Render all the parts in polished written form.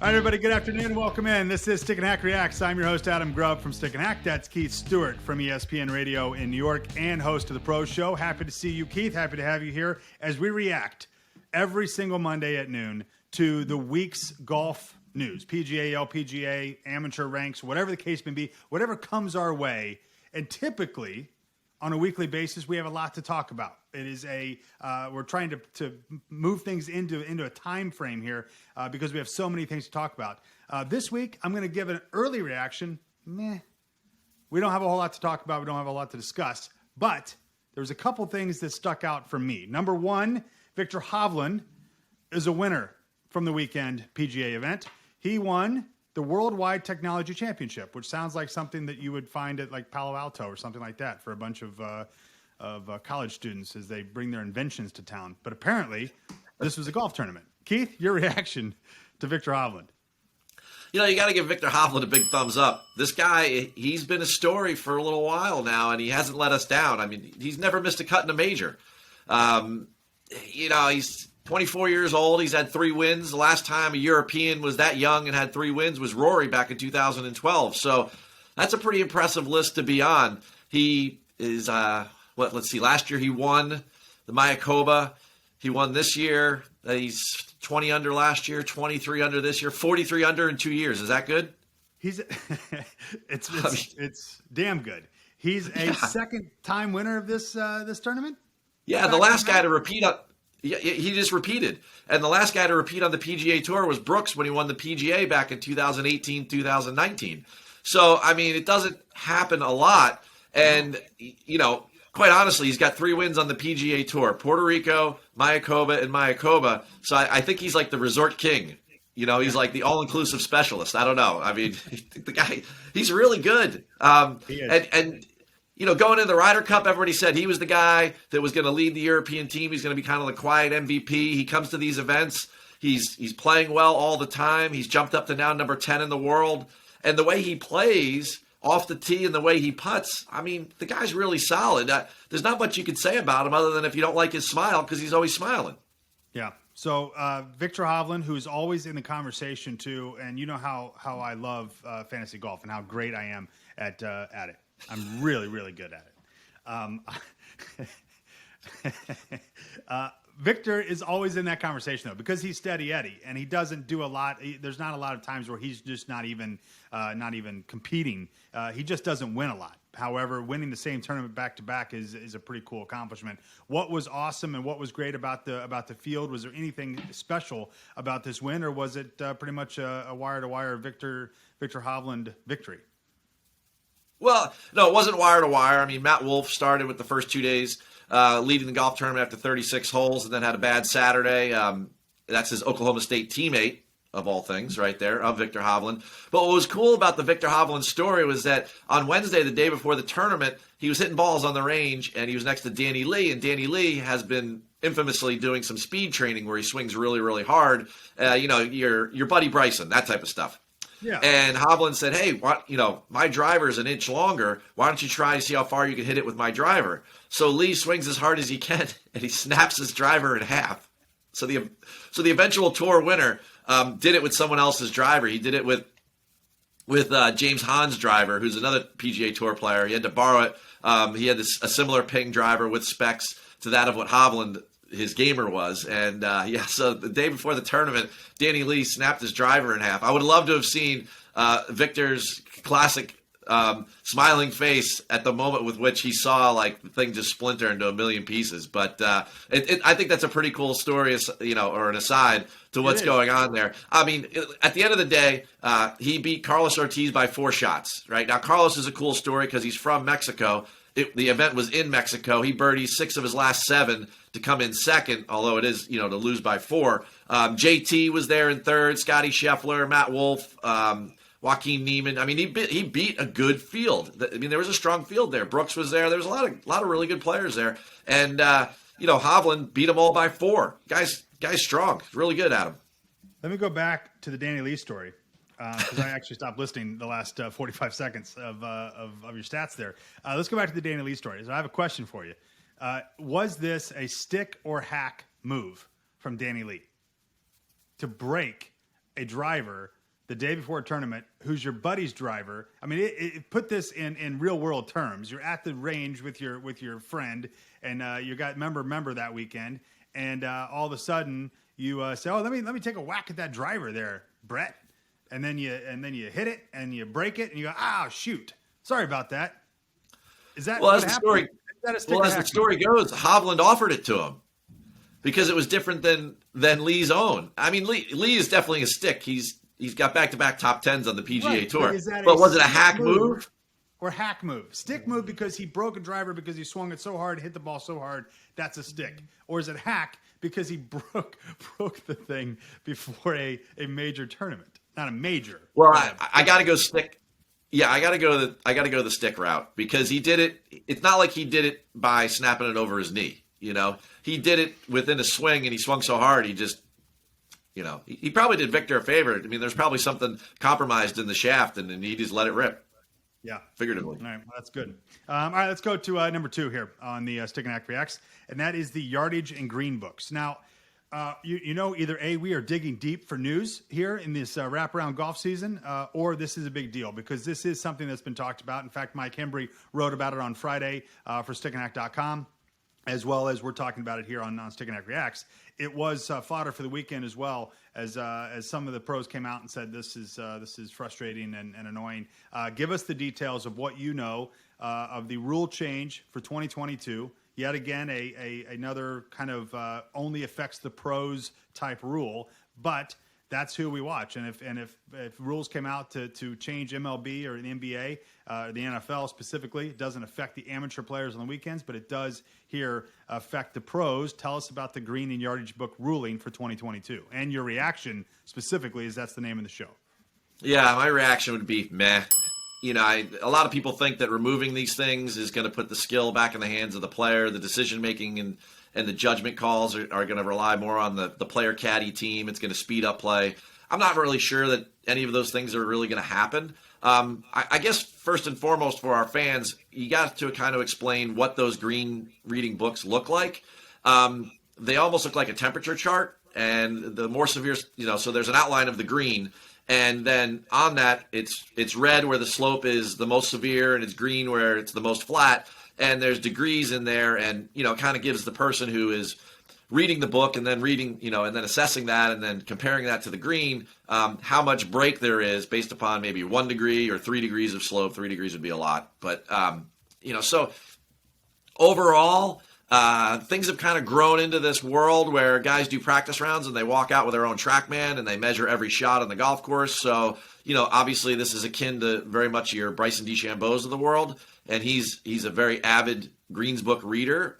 All right, everybody, good afternoon. Welcome in. This is Stick and Hack Reacts. I'm your host, Adam Grubb from Stick and Hack. That's Keith Stewart from ESPN Radio in New York and host of The Pro Show. Happy to see you, Keith. Happy to have you here as we react every single Monday at noon to the week's golf news. PGA, LPGA, amateur ranks, whatever the case may be, whatever comes our way. And typically, on a weekly basis, we have a lot to talk about. It is we're trying to move things into a time frame here because we have so many things to talk about. This week, I'm going to give an early reaction. We don't have a whole lot to talk about. We don't have a lot to discuss. But there's a couple things that stuck out for me. Number one, Viktor Hovland is a winner from the weekend PGA event. He won the Worldwide Technology Championship, which sounds like something that you would find at like Palo Alto or something like that for a bunch of college students as they bring their inventions to town. But apparently, this was a golf tournament. Keith, your reaction to Viktor Hovland? You know, you got to give Viktor Hovland a big thumbs up. This guy, he's been a story for a little while now, and he hasn't let us down. I mean, he's never missed a cut in a major. He's 24 years old. He's had 3 wins. The last time a European was that young and had 3 wins was Rory back in 2012. So that's a pretty impressive list to be on. He is, let's see, last year he won the Mayakoba. He won this year. He's 20 under last year, 23 under this year, 43 under in 2 years. Is that good? It's damn good. He's a second-time winner of this tournament? Yeah, the last guy to repeat up. Yeah, he just repeated. And the last guy to repeat on the PGA Tour was Brooks when he won the PGA back in 2018, 2019. So, I mean, it doesn't happen a lot. And, quite honestly, he's got 3 wins on the PGA Tour: Puerto Rico, Mayakoba, and Mayakoba. So I think he's like the resort king. He's like the all-inclusive specialist. I don't know. I mean, the guy, he's really good. He is. Going into the Ryder Cup, everybody said he was the guy that was going to lead the European team. He's going to be kind of the quiet MVP. He comes to these events. He's playing well all the time. He's jumped up to now number 10 in the world. And the way he plays off the tee and the way he putts, I mean, the guy's really solid. There's not much you can say about him other than if you don't like his smile, because he's always smiling. Yeah. So Viktor Hovland, who's always in the conversation too, and you know how I love fantasy golf and how great I am at it. I'm really, really good at it. Victor is always in that conversation, though, because he's steady Eddie, and he doesn't do a lot. There's not a lot of times where he's just not even competing. He just doesn't win a lot. However, winning the same tournament back to back is a pretty cool accomplishment. What was awesome and what was great about the field? Was there anything special about this win, or was it pretty much a wire to wire Viktor Hovland victory? Well, no, it wasn't wire to wire. I mean, Matt Wolff started with the first 2 days leading the golf tournament after 36 holes, and then had a bad Saturday. That's his Oklahoma State teammate, of all things, right there, of Viktor Hovland. But what was cool about the Viktor Hovland story was that on Wednesday, the day before the tournament, he was hitting balls on the range, and he was next to Danny Lee, and Danny Lee has been infamously doing some speed training where he swings really, really hard. Your buddy Bryson, that type of stuff. Yeah. And Hovland said, hey, my driver is an inch longer. Why don't you try to see how far you can hit it with my driver? So Lee swings as hard as he can, and he snaps his driver in half. So the eventual tour winner did it with someone else's driver. He did it with James Hahn's driver, who's another PGA Tour player. He had to borrow it. He had a similar ping driver with specs to that of what Hovland, his gamer, was. And so the day before the tournament, Danny Lee snapped his driver in half. I would love to have seen Victor's classic smiling face at the moment with which he saw like the thing just splinter into a million pieces. But I think that's a pretty cool story, or an aside to what's going on there. I mean, at the end of the day, he beat Carlos Ortiz by 4 shots. Right now, Carlos is a cool story because he's from Mexico. The event was in Mexico. He birdied 6 of his last 7 to come in second, although it is, to lose by 4. JT was there in third, Scotty Scheffler, Matt Wolff, Joaquin Neiman. I mean, he beat a good field. I mean, there was a strong field there. Brooks was there. There was a lot of really good players there. And, Hovland beat them all by 4. Guy's strong. Really good at him. Let me go back to the Danny Lee story. Because I actually stopped listening the last 45 seconds of your stats there. Let's go back to the Danny Lee story. So I have a question for you. Was this a stick or hack move from Danny Lee to break a driver the day before a tournament who's your buddy's driver. I mean, put this in real world terms. You're at the range with your friend, and you got member that weekend, and all of a sudden you say, "Oh, let me take a whack at that driver there, Brett," and then you hit it and you break it, and you go, "Ah, shoot, sorry about that." Is that well? As the story, as the story goes, Hovland offered it to him because it was different than Lee's own. I mean, Lee is definitely a stick. He's got back-to-back top 10s on the PGA Tour. But was it a hack move? Or hack move? Stick move because he broke a driver because he swung it so hard, hit the ball so hard, that's a stick. Or is it hack because he broke the thing before a major tournament? Not a major. Well, I got to go stick. Yeah, I got to go the stick route because he did it. It's not like he did it by snapping it over his knee. He did it within a swing, and he swung so hard he just. He probably did Viktor a favor. I mean, there's probably something compromised in the shaft, and he just let it rip. Yeah. Figuratively. All right. Well, that's good. All right, let's go to number 2 here on the Stick and Hack Reacts, and that is the yardage and green books. Now, either A, we are digging deep for news here in this wraparound golf season, or this is a big deal because this is something that's been talked about. In fact, Mike Hembry wrote about it on Friday for stickandhack.com. As well as we're talking about it here on Stick and Hack Reacts. It was fodder for the weekend as well as some of the pros came out and said this is frustrating and annoying. Give us the details of what you know of the rule change for 2022. Yet again, another kind of only affects the pros type rule, but that's who we watch. And if rules came out to change MLB or the NBA, the NFL specifically, it doesn't affect the amateur players on the weekends, but it does here affect the pros. Tell us about the green and yardage book ruling for 2022 and your reaction specifically, as that's the name of the show. Yeah, my reaction would be meh. A lot of people think that removing these things is going to put the skill back in the hands of the player, the decision making and the judgment calls are going to rely more on the player caddy team. It's going to speed up play. I'm not really sure that any of those things are really going to happen. I guess first and foremost for our fans, you got to kind of explain what those green reading books look like. They almost look like a temperature chart, and the more severe, so there's an outline of the green, and then on that it's red where the slope is the most severe, and it's green where it's the most flat. And there's degrees in there, and kind of gives the person who is reading the book and then reading, and then assessing that and then comparing that to the green, how much break there is based upon maybe 1 degree or 3 degrees of slope. 3 degrees would be a lot, but so overall, things have kind of grown into this world where guys do practice rounds and they walk out with their own TrackMan and they measure every shot on the golf course. So obviously this is akin to very much your Bryson DeChambeau's of the world. And he's a very avid Greens book reader.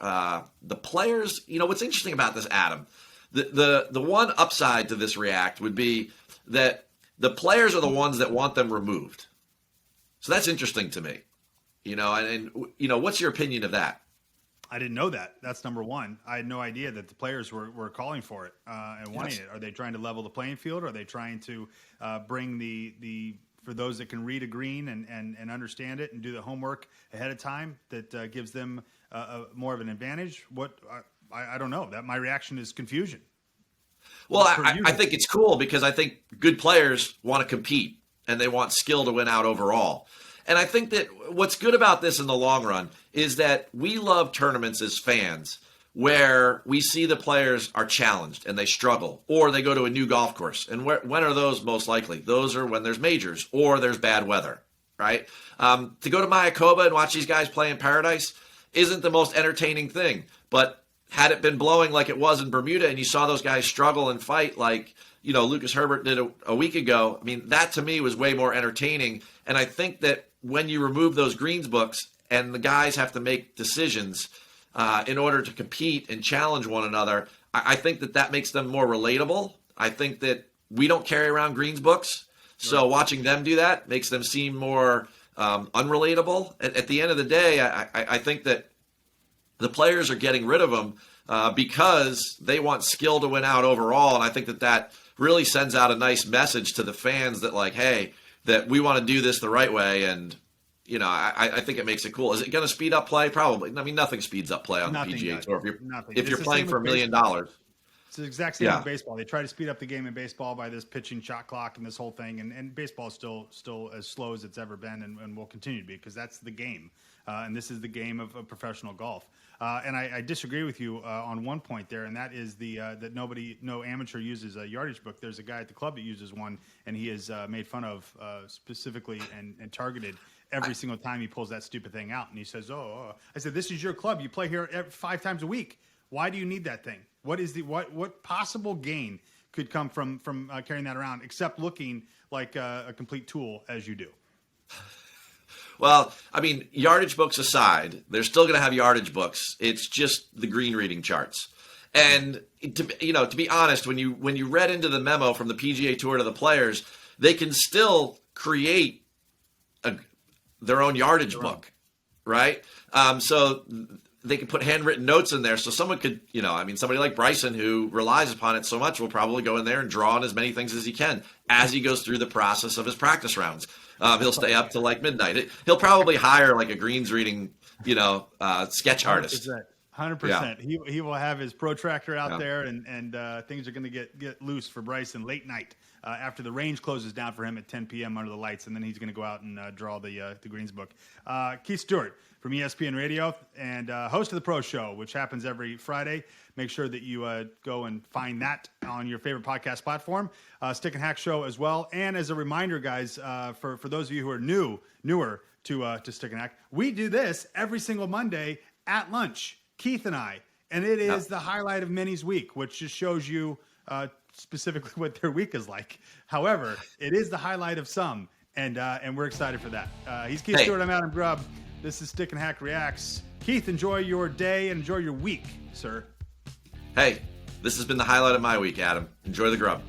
The players, what's interesting about this, Adam, the one upside to this react would be that the players are the ones that want them removed. So that's interesting to me, and what's your opinion of that? I didn't know that. That's number one. I had no idea that the players were calling for it and wanting it. Are they trying to level the playing field? Or are they trying to bring the for those that can read a green and understand it and do the homework ahead of time that gives them more of an advantage? I don't know. That my reaction is confusion. Well, I think it's cool because I think good players want to compete and they want skill to win out overall. And I think that what's good about this in the long run is that we love tournaments as fans where we see the players are challenged and they struggle or they go to a new golf course. And when are those most likely? Those are when there's majors or there's bad weather, right? To go to Mayakoba and watch these guys play in Paradise isn't the most entertaining thing. But had it been blowing like it was in Bermuda and you saw those guys struggle and fight like, Lucas Herbert did a week ago, I mean, that to me was way more entertaining. And I think that when you remove those greens books and the guys have to make decisions in order to compete and challenge one another, I think that makes them more relatable. I think that we don't carry around greens books. So watching them do that makes them seem more unrelatable. At the end of the day, I think that the players are getting rid of them because they want skill to win out overall. And I think that really sends out a nice message to the fans that like, hey, that we want to do this the right way. And, I think it makes it cool. Is it going to speed up play? Probably. I mean, nothing speeds up play on the PGA Tour. If you're playing for $1 million. It's the exact same with baseball. They try to speed up the game in baseball by this pitching shot clock and this whole thing. And baseball is still as slow as it's ever been and will continue to be because that's the game. And this is the game of professional golf. And I disagree with you on one point there, and that is that no amateur uses a yardage book. There's a guy at the club that uses one, and he is made fun of specifically and targeted every single time he pulls that stupid thing out. And he says, I said, this is your club. You play here 5 times a week. Why do you need that thing? What possible gain could come from carrying that around except looking like a complete tool as you do? Well, I mean, yardage books aside, they're still going to have yardage books. It's just the green reading charts. And to be honest, when you read into the memo from the PGA Tour to the players, they can still create their own yardage book, right? So they can put handwritten notes in there. So someone could, somebody like Bryson who relies upon it so much will probably go in there and draw on as many things as he can as he goes through the process of his practice rounds. He'll stay up till like midnight. He'll probably hire like a greens reading, sketch artist. 100%. Yeah. He will have his protractor out there, and things are going to get loose for Bryson late night after the range closes down for him at 10 p.m. under the lights, and then he's going to go out and draw the greens book. Keith Stewart from ESPN Radio and host of the Pro Show, which happens every Friday. Make sure that you go and find that on your favorite podcast platform. Stick and Hack Show as well. And as a reminder, guys, for those of you who are newer to Stick and Hack, we do this every single Monday at lunch, Keith and I. And it is the highlight of many's week, which just shows you specifically what their week is like. However, it is the highlight of some, and we're excited for that. He's Keith Stewart. I'm Adam Grubb. This is Stick and Hack Reacts. Keith, enjoy your day and enjoy your week, sir. Hey, this has been the highlight of my week, Adam. Enjoy the grub.